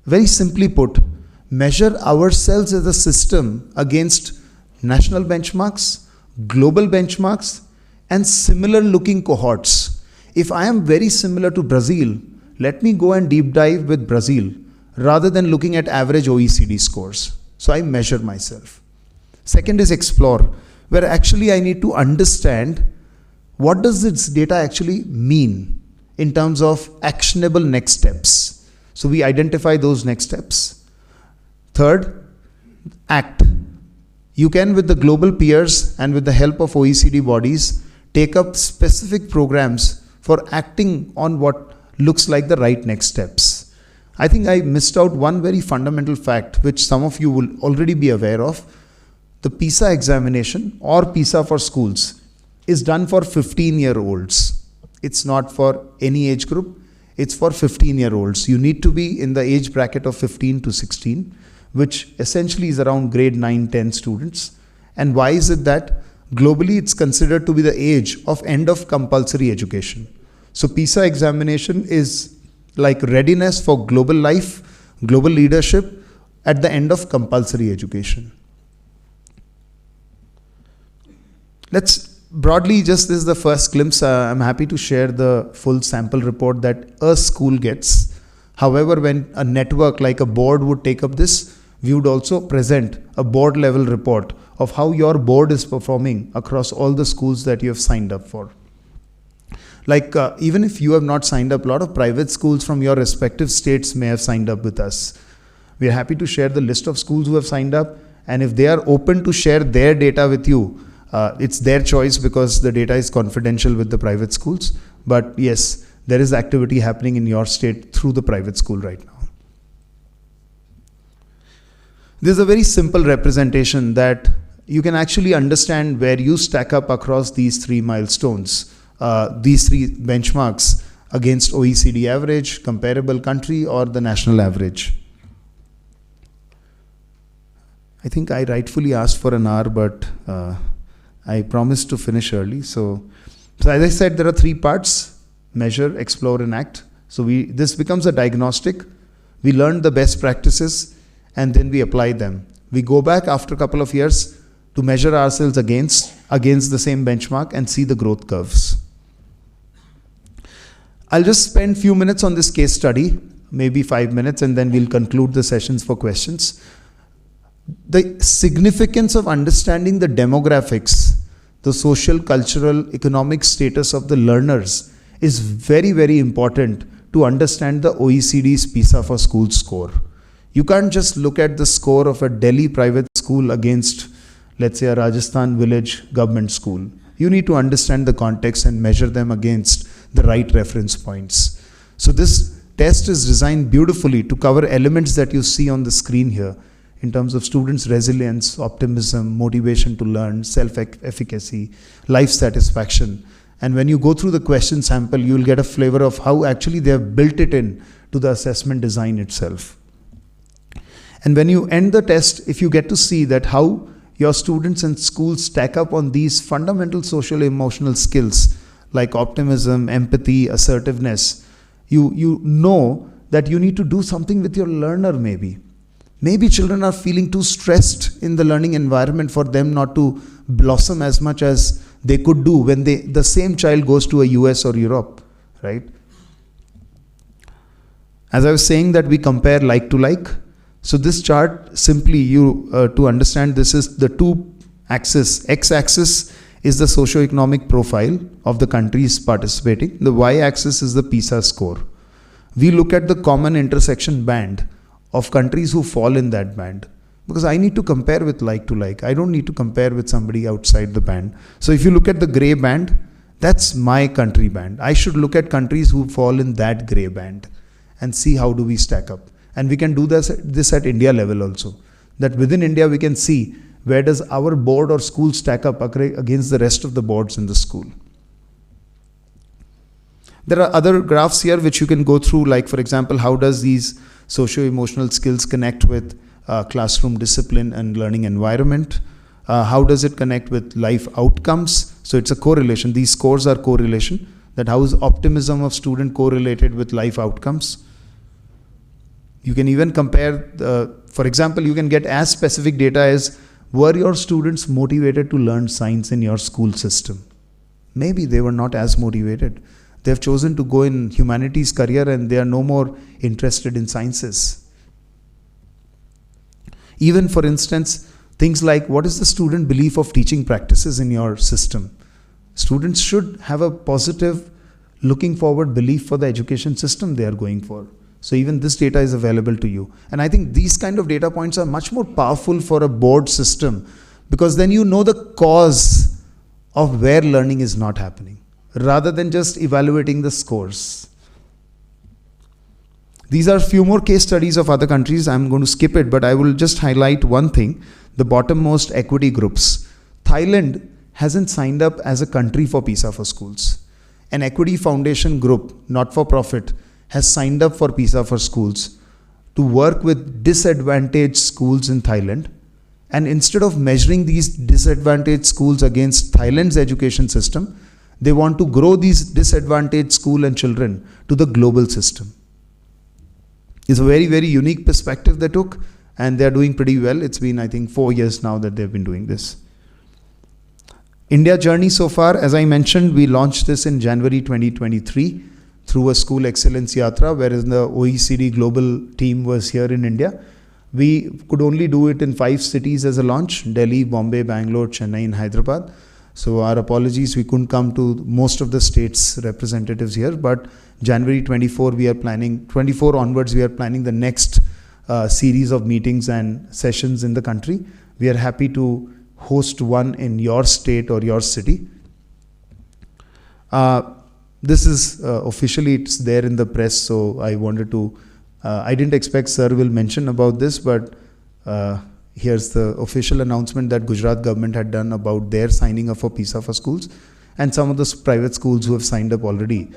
[SPEAKER 3] Very simply put, measure ourselves as a system against national benchmarks, global benchmarks, and similar looking cohorts. If I am very similar to Brazil, let me go and deep dive with Brazil rather than looking at average OECD scores. So I measure myself. Second is explore, where actually I need to understand what does this data actually mean in terms of actionable next steps. So we identify those next steps. Third, act. You can, with the global peers and with the help of OECD bodies, take up specific programs for acting on what looks like the right next steps. I think I missed out one very fundamental fact, which some of you will already be aware of. The PISA examination or PISA for schools is done for 15-year-olds. It's not for any age group. It's for 15-year-olds. You need to be in the age bracket of 15 to 16, which essentially is around grade 9, 10 students. And why is it that? Globally, it's considered to be the age of end of compulsory education. So PISA examination is like readiness for global life, global leadership at the end of compulsory education. Let's broadly, just this is the first glimpse. I'm happy to share the full sample report that a school gets. However, when a network like a board would take up this, we would also present a board level report of how your board is performing across all the schools that you have signed up for. Like even if you have not signed up, a lot of private schools from your respective states may have signed up with us. We are happy to share the list of schools who have signed up, and if they are open to share their data with you, it's their choice because the data is confidential with the private schools. But yes, there is activity happening in your state through the private school right now. This is a very simple representation that you can actually understand where you stack up across these 3 milestones, these 3 benchmarks against OECD average, comparable country, or the national average. I think I rightfully asked for an hour, but I promised to finish early. So as I said, there are 3 parts: measure, explore, and act. So this becomes a diagnostic. We learn the best practices and then we apply them. We go back after a couple of years to measure ourselves against the same benchmark and see the growth curves. I'll just spend a few minutes on this case study, maybe 5 minutes, and then we'll conclude the sessions for questions. The significance of understanding the demographics, the social, cultural, economic status of the learners is very, very important to understand the OECD's PISA for schools score. You can't just look at the score of a Delhi private school against, let's say, a Rajasthan village government school. you need to understand the context and measure them against the right reference points. So this test is designed beautifully to cover elements that you see on the screen here in terms of students' resilience, optimism, motivation to learn, self-efficacy, life satisfaction. And when you go through the question sample, you will get a flavor of how actually they have built it in to the assessment design itself. And when you end the test, if you get to see that how your students and schools stack up on these fundamental social emotional skills like optimism, empathy, assertiveness, you know that you need to do something with your learner maybe. Maybe children are feeling too stressed in the learning environment for them not to blossom as much as they could do when the same child goes to a US or Europe, right? As I was saying that we compare like to like. So this chart simply to understand this is the two axes. X-axis is the socio-economic profile of the countries participating. The Y-axis is the PISA score. We look at the common intersection band of countries who fall in that band. Because I need to compare with like to like. I don't need to compare with somebody outside the band. So if you look at the gray band, that's my country band. I should look at countries who fall in that gray band and see how do we stack up. And we can do this at India level also. That within India we can see where does our board or school stack up against the rest of the boards in the school. There are other graphs here which you can go through, like for example, how does these socio-emotional skills connect with classroom discipline and learning environment? How does it connect with life outcomes? So it's a correlation. These scores are correlation. That how is optimism of student correlated with life outcomes? You can even compare, for example, you can get as specific data as, were your students motivated to learn science in your school system? Maybe they were not as motivated. They have chosen to go in humanities career and they are no more interested in sciences. Even for instance, things like what is the student belief of teaching practices in your system? Students should have a positive looking forward belief for the education system they are going for. So even this data is available to you. And I think these kind of data points are much more powerful for a board system because then you know the cause of where learning is not happening rather than just evaluating the scores. These are a few more case studies of other countries. I'm going to skip it, but I will just highlight one thing, the bottommost equity groups. Thailand hasn't signed up as a country for PISA for schools. An equity foundation group, not for profit, has signed up for PISA for schools to work with disadvantaged schools in Thailand. And instead of measuring these disadvantaged schools against Thailand's education system, they want to grow these disadvantaged school and children to the global system. It's a very, very unique perspective they took, and they're doing pretty well. It's been, I think, 4 years now that they've been doing this. India journey so far, as I mentioned, we launched this in January 2023 through a school excellence yatra, whereas the OECD global team was here in India. We could only do it in 5 cities as a launch: Delhi, Bombay, Bangalore, Chennai, and Hyderabad. So our apologies, we couldn't come to most of the states' representatives here, but January 24 we are planning, 24 onwards we are planning the next series of meetings and sessions in the country. We are happy to host one in your state or your city. This is officially, it's there in the press, so I wanted to, I didn't expect sir will mention about this, but here's the official announcement that Gujarat government had done about their signing up for PISA for schools, and some of the private schools who have signed up already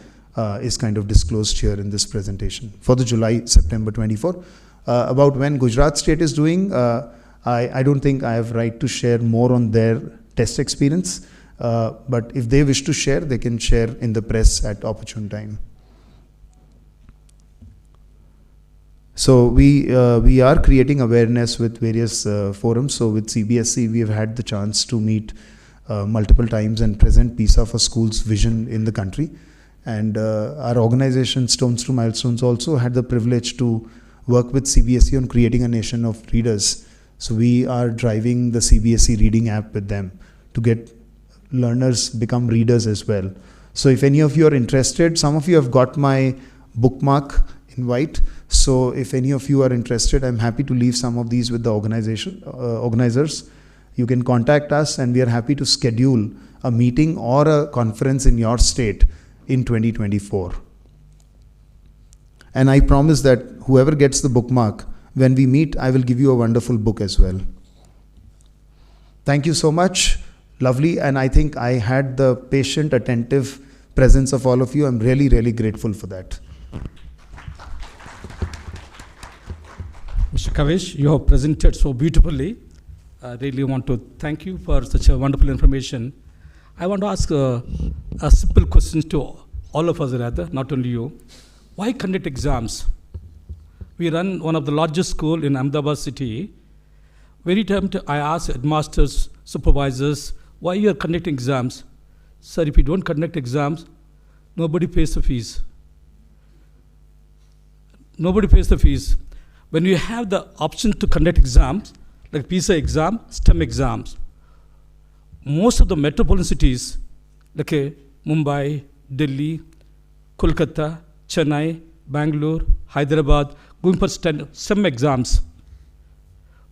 [SPEAKER 3] is kind of disclosed here in this presentation for the July-September 24. About when Gujarat State is doing, I don't think I have right to share more on their test experience, but if they wish to share, they can share in the press at opportune time. So we are creating awareness with various forums. So with CBSE, we have had the chance to meet multiple times and present PISA for schools vision in the country. And our organization, Stones to Milestones, also had the privilege to work with CBSE on creating a nation of readers. So we are driving the CBSE reading app with them to get learners become readers as well. So if any of you are interested, some of you have got my bookmark invite. So if any of you are interested, I'm happy to leave some of these with the organizers. You can contact us and we are happy to schedule a meeting or a conference in your state in 2024. And I promise that whoever gets the bookmark, when we meet, I will give you a wonderful book as well. Thank you so much. Lovely. And I think I had the patient, attentive presence of all of you. I'm really, really grateful for that.
[SPEAKER 2] Mr. Kavish, you have presented so beautifully. I really want to thank you for such a wonderful information. I want to ask a simple question to all of us, rather, not only you. Why conduct exams? We run one of the largest schools in Ahmedabad city. Very time I ask headmasters, supervisors, why you are conducting exams? Sir, if you don't conduct exams, nobody pays the fees. Nobody pays the fees. When you have the option to conduct exams, like PISA exam, STEM exams, most of the metropolitan cities, like Mumbai, Delhi, Kolkata, Chennai, Bangalore, Hyderabad, going for STEM exams.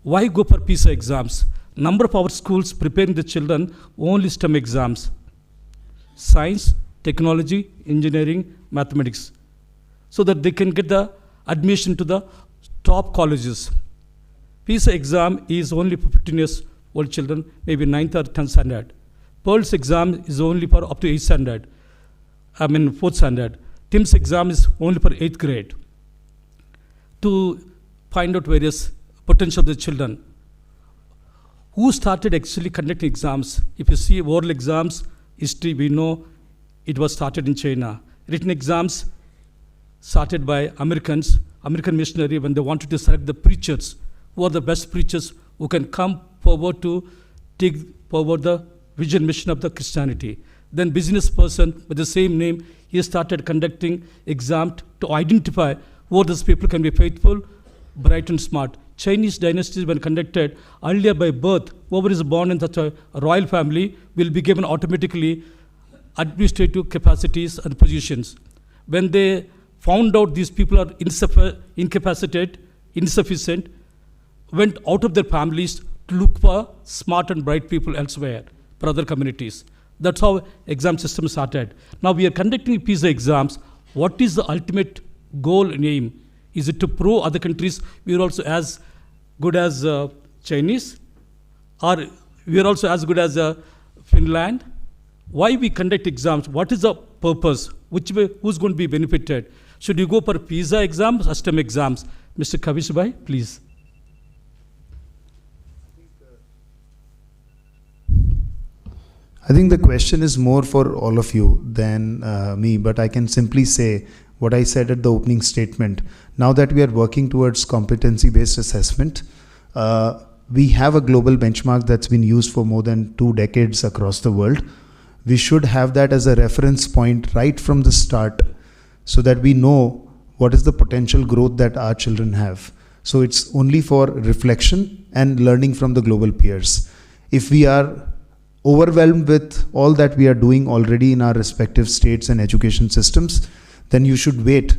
[SPEAKER 2] Why go for PISA exams? Number of our schools preparing the children only STEM exams. Science, technology, engineering, mathematics. So that they can get the admission to the top colleges. PISA exam is only for 15 years old children, maybe 9th or 10th standard. PEARLS exam is only for up to 8th standard. 4th standard. TIMS exam is only for 8th grade. To find out various potential of the children. Who started actually conducting exams? If you see oral exams, history, we know it was started in China. Written exams started by Americans, American missionary, when they wanted to select the preachers, who are the best preachers who can come forward to take forward the vision mission of the Christianity. Then business person with the same name, he started conducting exams to identify who those people can be faithful, bright and smart. Chinese dynasties when conducted earlier by birth, whoever is born in such a royal family will be given automatically administrative capacities and positions. When they found out these people are incapacitated, insufficient, went out of their families to look for smart and bright people elsewhere, for other communities. That's how exam system started. Now we are conducting PISA exams. What is the ultimate goal and aim? Is it to prove other countries we are also as good as Chinese? Or we are also as good as Finland? Why we conduct exams? What is the purpose? Which way, who's going to be benefited? Should you go for PISA exams or STEM exams? Mr. Kavish Bhai, please.
[SPEAKER 3] I think the question is more for all of you than me, but I can simply say what I said at the opening statement. Now that we are working towards competency-based assessment, we have a global benchmark that's been used for more than 2 decades across the world. We should have that as a reference point right from the start so that we know what is the potential growth that our children have. So it's only for reflection and learning from the global peers. If we are overwhelmed with all that we are doing already in our respective states and education systems, then you should wait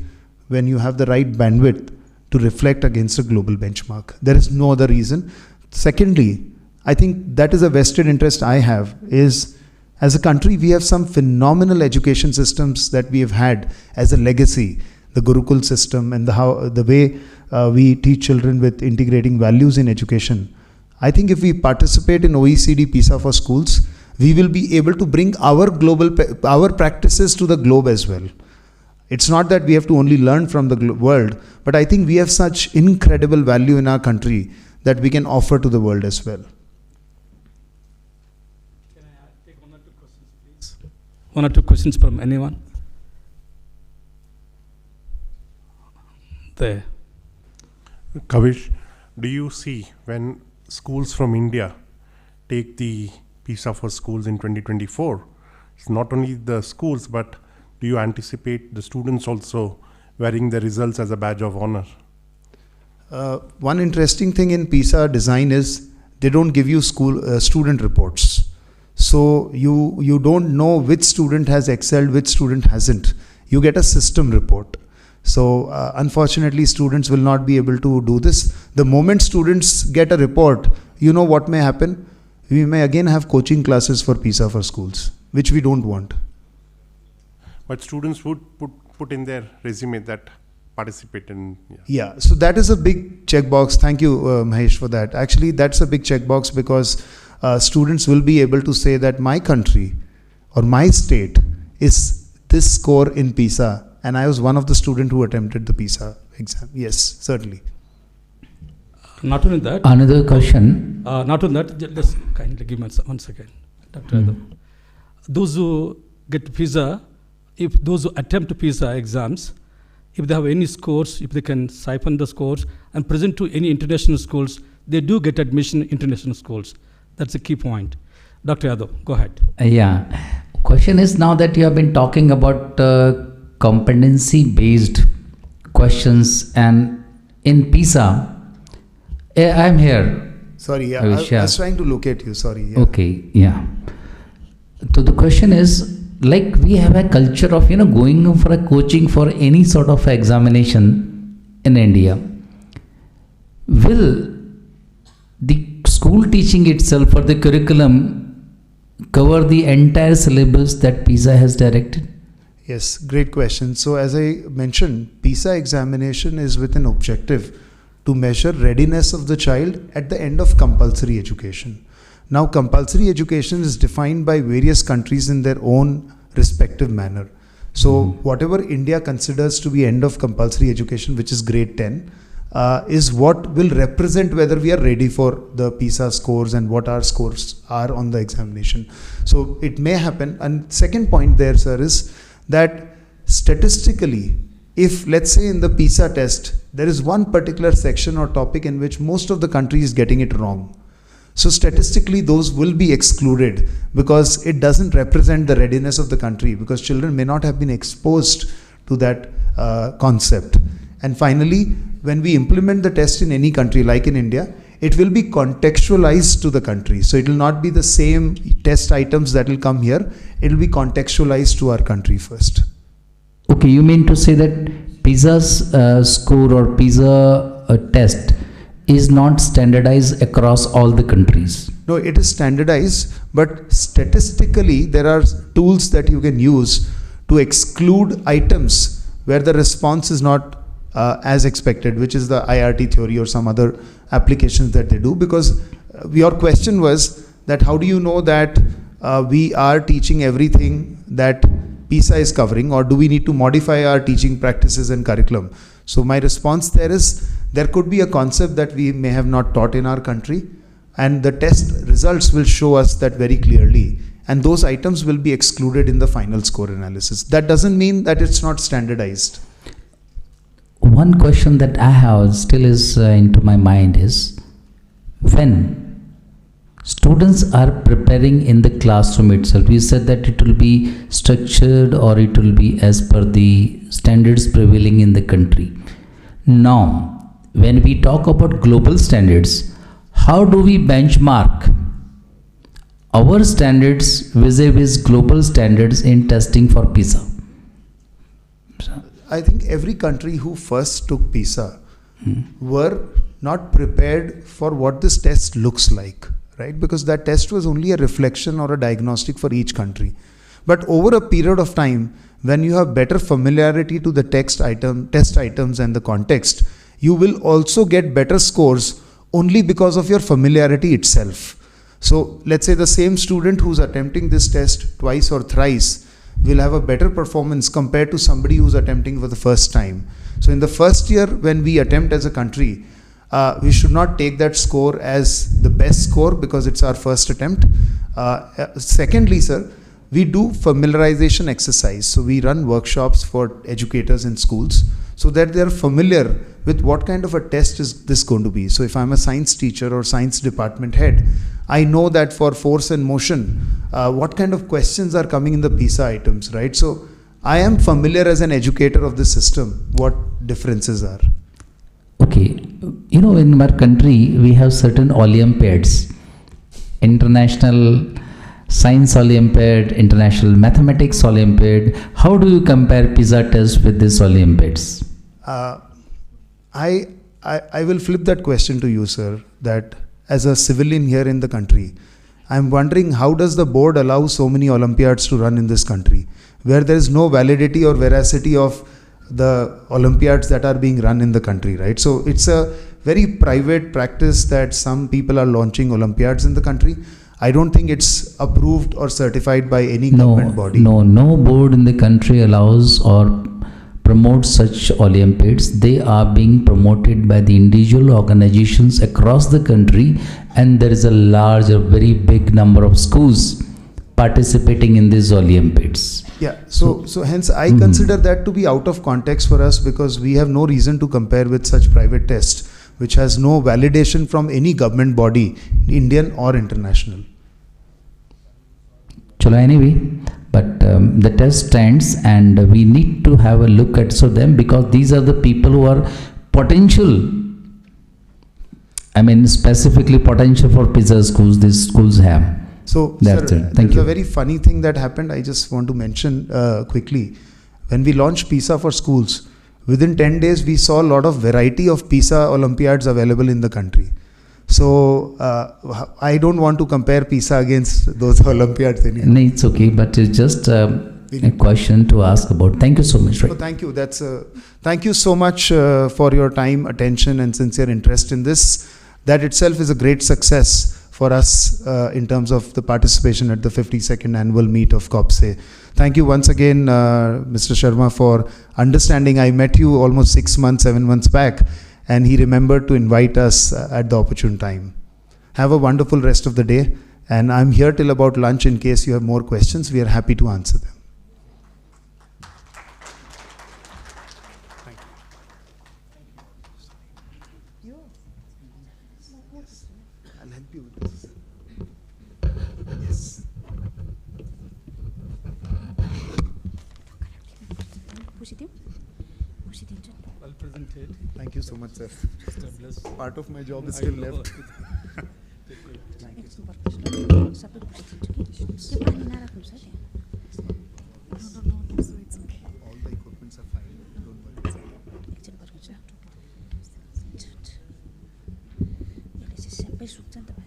[SPEAKER 3] when you have the right bandwidth to reflect against a global benchmark. There is no other reason. Secondly, I think that is a vested interest I have is, as a country, we have some phenomenal education systems that we have had as a legacy. The Gurukul system and the way we teach children with integrating values in education. I think if we participate in OECD PISA for schools, we will be able to bring our practices to the globe as well. It's not that we have to only learn from the world, but I think we have such incredible value in our country that we can offer to the world as well.
[SPEAKER 2] Can I take 1 or 2 questions, please? 1 or 2 questions from anyone? There.
[SPEAKER 4] Kavish, do you see when schools from India take the PISA for schools in 2024, it's not only the schools, but do you anticipate the students also wearing the results as a badge of honor?
[SPEAKER 3] One interesting thing in PISA design is they don't give you student reports. So you don't know which student has excelled, which student hasn't. You get a system report. So unfortunately, students will not be able to do this. The moment students get a report, you know what may happen? we may again have coaching classes for PISA for schools, which we don't want.
[SPEAKER 4] But students would put in their resume that participate in.
[SPEAKER 3] Yeah, so that is a big checkbox. Thank you, Mahesh, for that. Actually, that's a big checkbox because students will be able to say that my country or my state is this score in PISA, and I was one of the students who attempted the PISA exam. Yes, certainly.
[SPEAKER 2] Not only that.
[SPEAKER 5] Another question.
[SPEAKER 2] Not only that, just kindly give me 1 second, Dr. Adam. Those who get PISA, if those who attempt PISA exams, if they have any scores, if they can siphon the scores and present to any international schools, they do get admission in international schools. That's a key point. Dr. Yadav, go ahead.
[SPEAKER 5] Yeah. Question is, now that you have been talking about competency-based questions, and in PISA, I'm here.
[SPEAKER 3] Sorry, yeah, I was trying to locate you, sorry. Yeah.
[SPEAKER 5] Okay, yeah. So the question is, like we have a culture of, going for a coaching for any sort of examination in India. Will the school teaching itself or the curriculum cover the entire syllabus that PISA has directed?
[SPEAKER 3] Yes, great question. So as I mentioned, PISA examination is with an objective to measure readiness of the child at the end of compulsory education. Now, compulsory education is defined by various countries in their own respective manner. So whatever India considers to be end of compulsory education, which is grade 10, is what will represent whether we are ready for the PISA scores and what our scores are on the examination. So it may happen. And second point there, sir, is that statistically, if let's say in the PISA test, there is one particular section or topic in which most of the country is getting it wrong. So statistically, those will be excluded because it doesn't represent the readiness of the country, because children may not have been exposed to that concept. And finally, when we implement the test in any country like in India, it will be contextualized to the country. So it will not be the same test items that will come here. It will be contextualized to our country first.
[SPEAKER 5] Okay, you mean to say that PISA's score or PISA test is not standardized across all the countries?
[SPEAKER 3] No, it is standardized, but statistically there are tools that you can use to exclude items where the response is not as expected, which is the IRT theory or some other applications that they do. Because your question was that how do you know that we are teaching everything that PISA is covering, or do we need to modify our teaching practices and curriculum? So my response there is, there could be a concept that we may have not taught in our country, and the test results will show us that very clearly, and those items will be excluded in the final score analysis. That doesn't mean that it's not standardized.
[SPEAKER 5] One question that I have still is into my mind is, when students are preparing in the classroom itself, you said that it will be structured or it will be as per the standards prevailing in the country. Now, when we talk about global standards, how do we benchmark our standards vis-a-vis global standards in testing for PISA?
[SPEAKER 3] I think every country who first took PISA were not prepared for what this test looks like, right? Because that test was only a reflection or a diagnostic for each country. But over a period of time, when you have better familiarity to the test items and the context, you will also get better scores only because of your familiarity itself. So let's say the same student who's attempting this test twice or thrice will have a better performance compared to somebody who's attempting for the first time. So in the first year, when we attempt as a country, we should not take that score as the best score because it's our first attempt. Secondly, sir, we do familiarization exercise. So we run workshops for educators in schools so that they're familiar with what kind of a test is this going to be. So if I'm a science teacher or science department head, I know that for force and motion, what kind of questions are coming in the PISA items, right? So I am familiar as an educator of the system, what differences are.
[SPEAKER 5] Okay, in our country, we have certain Olympiads, International Science Olympiad, International Mathematics Olympiad. How do you compare PISA tests with these Olympiads?
[SPEAKER 3] I will flip that question to you, sir, that as a civilian here in the country, I'm wondering, how does the board allow so many Olympiads to run in this country, where there is no validity or veracity of the Olympiads that are being run in the country, right? So it's a very private practice that some people are launching Olympiads in the country. I don't think it's approved or certified by any government body.
[SPEAKER 5] No board in the country allows or promotes such Olympiads. They are being promoted by the individual organizations across the country, and there is a large, a very big number of schools participating in these Olympiads.
[SPEAKER 3] Yeah, so hence I consider that to be out of context for us, because we have no reason to compare with such private tests, which has no validation from any government body, Indian or international.
[SPEAKER 5] Chalo, anyway, but the test stands, and we need to have a look at them, because these are the people who are potential. I mean, specifically potential for PISA schools. These schools have.
[SPEAKER 3] So,
[SPEAKER 5] that's
[SPEAKER 3] sir,
[SPEAKER 5] it. Thank
[SPEAKER 3] there's
[SPEAKER 5] you.
[SPEAKER 3] a very funny thing that happened. I just want to mention quickly. When we launched PISA for schools, within 10 days, we saw a lot of variety of PISA Olympiads available in the country. So, I don't want to compare PISA against those Olympiads anymore.
[SPEAKER 5] No, it's okay, but it's just a question to ask about. Thank you so much.
[SPEAKER 3] So thank you. Thank you so much for your time, attention, and sincere interest in this. That itself is a great success for us in terms of the participation at the 52nd annual meet of COBSE. Thank you once again, Mr. Sharma, for understanding. I met you almost 7 months back, and he remembered to invite us at the opportune time. Have a wonderful rest of the day, and I'm here till about lunch in case you have more questions. We are happy to answer them. I'll help you with this. Yes.
[SPEAKER 2] I'll present it.
[SPEAKER 3] Thank you so much, sir.
[SPEAKER 2] God bless.
[SPEAKER 3] Part of my job is
[SPEAKER 2] I
[SPEAKER 3] still
[SPEAKER 2] know.
[SPEAKER 3] left. All the equipments are fine. Don't worry.
[SPEAKER 6] Sampai sukses